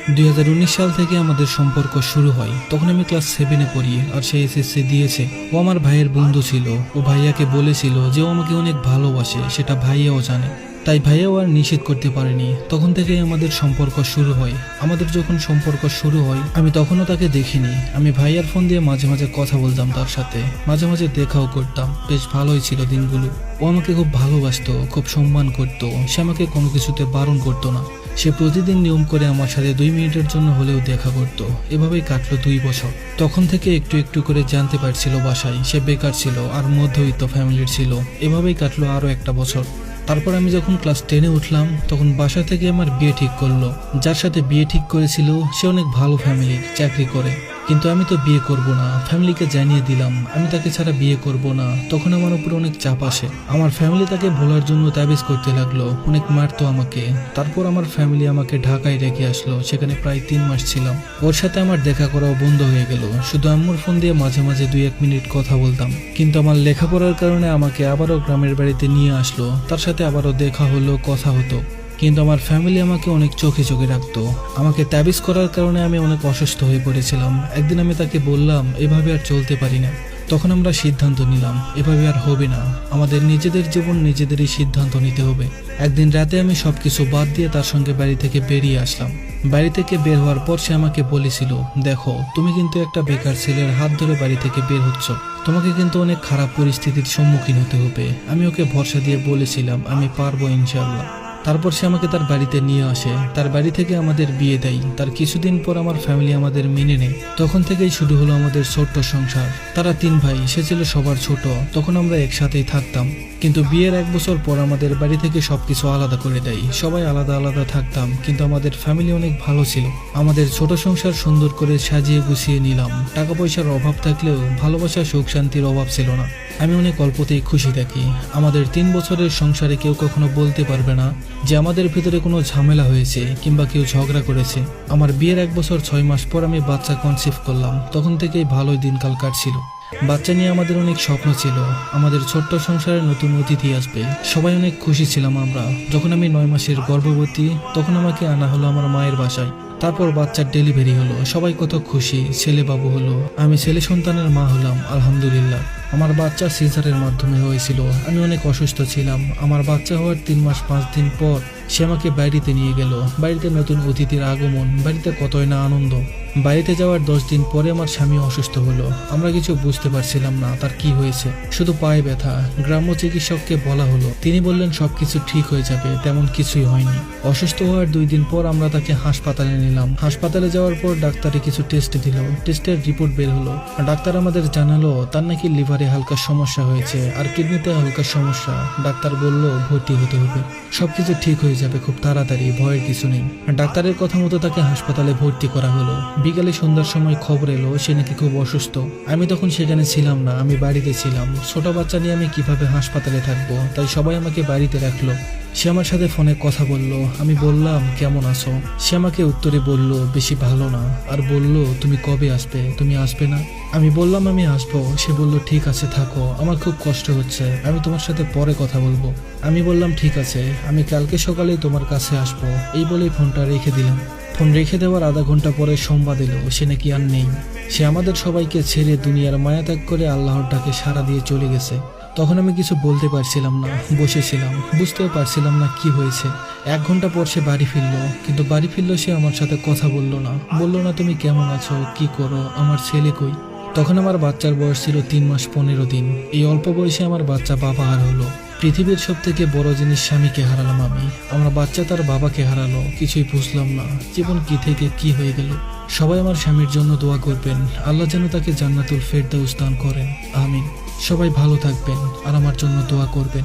2019 সাল থেকে আমাদের সম্পর্ক শুরু হয়। তখন আমি ক্লাস 7-এ পড়ি আর সে এসএসসি দিয়েছে। ও আমার ভাইয়ের বন্ধু ছিল। ও ভাইয়াকে বলেছিল যে ও আমাকে অনেক ভালোবাসে, সেটা ভাইয়াও জানে। তাই ভাইয়াও আর নিষেধ করতে পারেনি। তখন থেকেই আমাদের সম্পর্ক শুরু হয়। আমাদের যখন সম্পর্ক শুরু হয় আমি তখনও তাকে দেখিনি। আমি ভাইয়ার ফোন দিয়ে মাঝে মাঝে কথা বলতাম তার সাথে, মাঝে মাঝে দেখাও করতাম। বেশ ভালোই ছিল দিনগুলো। ও আমাকে খুব ভালোবাসতো, খুব সম্মান করতো। সে আমাকে কোনো কিছুতে বারণ করতো না। সে প্রতিদিন নিয়ম করে আমার সাথে 2 মিনিটের জন্য হলেও দেখা করত। এভাবেই কাটলো 2 বছর। তখন থেকে একটু একটু করে জানতে পারছিল বাসায় সে বেকার ছিল আর মধ্যবিত্ত ফ্যামিলির ছিল। এভাবেই কাটলো আরো একটা বছর। তারপর আমি যখন ক্লাস 10-এ উঠলাম তখন বাসা থেকে আমার বিয়ে ঠিক করলো। যার সাথে বিয়ে ঠিক করেছিল সে অনেক ভালো ফ্যামিলির, চাকরি করে। কিন্তু আমি তো বিয়ে করব না, ফ্যামিলিকে জানিয়ে দিলাম আমি তাকে ছাড়া বিয়ে করব না। তখন আমার উপর অনেক চাপ আসে। আমার ফ্যামিলি তাকে ভোলার জন্য তাবিজ করতে লাগলো, অনেক মারতো আমাকে। তারপর আমার ফ্যামিলি আমাকে ঢাকায় রেখে আসলো। সেখানে প্রায় 3 মাস ছিলাম। ওর সাথে আমার দেখা করাও বন্ধ হয়ে গেল। শুধু আম্মুর ফোন দিয়ে মাঝে মাঝে 2-1 মিনিট কথা বলতাম। কিন্তু আমার লেখাপড়ার কারণে আমাকে আবারও গ্রামের বাড়িতে নিয়ে আসলো। তার সাথে আবারও দেখা হলো, কথা হতো। কিন্তু আমার ফ্যামিলি আমাকে অনেক চোখে চোখে রাখতো। আমাকে তাবিজ করার কারণে আমি অনেক অসুস্থ হয়ে পড়েছিলাম। একদিন আমি তাকে বললাম এভাবে আর চলতে পারি না। তখন আমরা সিদ্ধান্ত নিলাম এভাবে আর হবে না, আমাদের নিজেদের জীবন নিজেদেরই সিদ্ধান্ত নিতে হবে। একদিন রাতে আমি সবকিছু বাদ দিয়ে তার সঙ্গে বাড়ি থেকে বেরিয়ে আসলাম। বাড়ি থেকে বের হওয়ার পর সে আমাকে বলেছিল, দেখো তুমি কিন্তু একটা বেকার ছেলের হাত ধরে বাড়ি থেকে বের হচ্ছ, তোমাকে কিন্তু অনেক খারাপ পরিস্থিতির সম্মুখীন হতে হবে। আমি ওকে ভরসা দিয়ে বলেছিলাম আমি পারবো ইনশাআল্লাহ। তারপর সে আমাকে তার বাড়িতে নিয়ে আসে। তার বাড়ি থেকে আমাদের বিয়ে দেয়। তার কিছুদিন পর আমার ফ্যামিলি আমাদের মেনে নেয়। তখন থেকেই শুরু হলো আমাদের ছোট্ট সংসার। তারা 3 ভাই, সে ছিল সবার ছোট। তখন আমরা একসাথেই থাকতাম। কিন্তু বিয়ের 1 বছর পর আমাদের বাড়ি থেকে সবকিছু আলাদা করে দেয়। সবাই আলাদা আলাদা থাকতাম, কিন্তু আমাদের ফ্যামিলি অনেক ভালো ছিল। আমাদের ছোট সংসার সুন্দর করে সাজিয়ে গুছিয়ে নিলাম। টাকা পয়সার অভাব থাকলেও ভালোবাসা, সুখ শান্তির অভাব ছিল না। আমি অনেক অল্পতেই খুশি থাকি। আমাদের 3 বছরের সংসারে কেউ কখনো বলতে পারবে না যে আমাদের ভিতরে কোনো ঝামেলা হয়েছে কিংবা কেউ ঝগড়া করেছে। আমার বিয়ের 1 বছর 6 মাস পর আমি বাচ্চা কনসিভ করলাম। তখন থেকেই ভালোই দিনকাল কাটছিল। বাচ্চা নিয়ে আমাদের অনেক স্বপ্ন ছিল, আমাদের ছোট্ট সংসারে নতুন অতিথি আসবে। সবাই অনেক খুশি ছিলাম আমরা। যখন আমি 9 মাসের গর্ভবতী তখন আমাকে আনা হলো আমার মায়ের বাসায়। তারপর বাচ্চার ডেলিভারি হলো। সবাই কত খুশি, ছেলে বাবু হলো। আমি ছেলে সন্তানের মা হলাম আলহামদুলিল্লাহ। আমার বাচ্চা সিজারের মাধ্যমে হয়েছিল। আমি অনেক অসুস্থ ছিলাম। আমার বাচ্চা হওয়ার 3 মাস 5 দিন পর সে আমাকে বাড়িতে নিয়ে গেল। বাড়িতে নতুন অতিথির আগমন, বাড়িতে কতই না আনন্দ। বাড়িতে যাওয়ার 10 দিন পরে আমার স্বামী অসুস্থ হলো। আমরা কিছু বুঝতে পারছিলাম না তার কি হয়েছে, শুধু পায়ে ব্যথা। গ্রাম্য চিকিৎসককে বলা হলো, তিনি বললেন সবকিছু ঠিক হয়ে যাবে, তেমন কিছুই হয়নি। অসুস্থ হওয়ার 2 দিন পর আমরা তাকে হাসপাতালে নিলাম। হাসপাতালে যাওয়ার পর ডাক্তারে কিছু টেস্ট দিল। টেস্টের রিপোর্ট বের হলো। ডাক্তার আমাদের জানালো তার নাকি লিভারে হালকা সমস্যা হয়েছে আর কিডনিতে হালকা সমস্যা। ডাক্তার বলল ভর্তি হতে হবে, সবকিছু ঠিক হয়ে যাবে খুব তাড়াতাড়ি, ভয়ের কিছু নেই। ডাক্তারের কথা মতো তাকে হাসপাতালে ভর্তি করা হলো। বিকালে সন্ধ্যার সময় খবর এলো সে নাকি খুব অসুস্থ। আমি তখন সেখানে ছিলাম না, আমি বাড়িতে ছিলাম। ছোট বাচ্চা নিয়ে আমি কিভাবে হাসপাতালে থাকবো, তাই সবাই আমাকে বাড়িতে রাখলো। সে আমার সাথে ফোনে কথা বলল। আমি বললাম কেমন আছো। সে আমাকে উত্তরে বলল বেশি ভালো না, আর বলল তুমি কবে আসবে, তুমি আসবে না। আমি বললাম আমি আসবো। সে বলল ঠিক আছে থাকো, আমার খুব কষ্ট হচ্ছে, আমি তোমার সাথে পরে কথা বলবো। আমি বললাম ঠিক আছে, আমি কালকে সকালেই তোমার কাছে আসবো। এই বলেই ফোনটা রেখে দিলাম। ফোন রেখে দেওয়ার আধা ঘন্টা পরে সংবাদ এলো সে নাকি আর নেই। সে আমাদের সবাইকে ছেড়ে দুনিয়ার মায়া ত্যাগ করে আল্লাহর ডাকে সাড়া দিয়ে চলে গেছে। তখন আমি কিছু বলতে পারছিলাম না, বসেছিলাম, বুঝতেও পারছিলাম না কি হয়েছে। 1 ঘন্টা পর সে বাড়ি ফিরলো। কিন্তু বাড়ি ফিরলো সে আমার সাথে কথা বললো না। বললো না তুমি কেমন আছো, কি করো, আমার ছেলে কই। তখন আমার বাচ্চার বয়স ছিল 3 মাস 15 দিন। এই অল্প বয়সে আমার বাচ্চা বাবা হার হলো। পৃথিবীর সব থেকে বড় জিনিস স্বামীকে হারালাম আমি। আমার বাচ্চা তার বাবাকে হারালো। কিছুই বুঝলাম না জীবন কি থেকে কি হয়ে গেল। সবাই আমার স্বামীর জন্য দোয়া করবেন, আল্লাহ যেন তাকে জান্নাতুল ফেরদাউস দান করেন, আমিন। সবাই ভালো থাকবেন আর আমার জন্য দোয়া করবেন।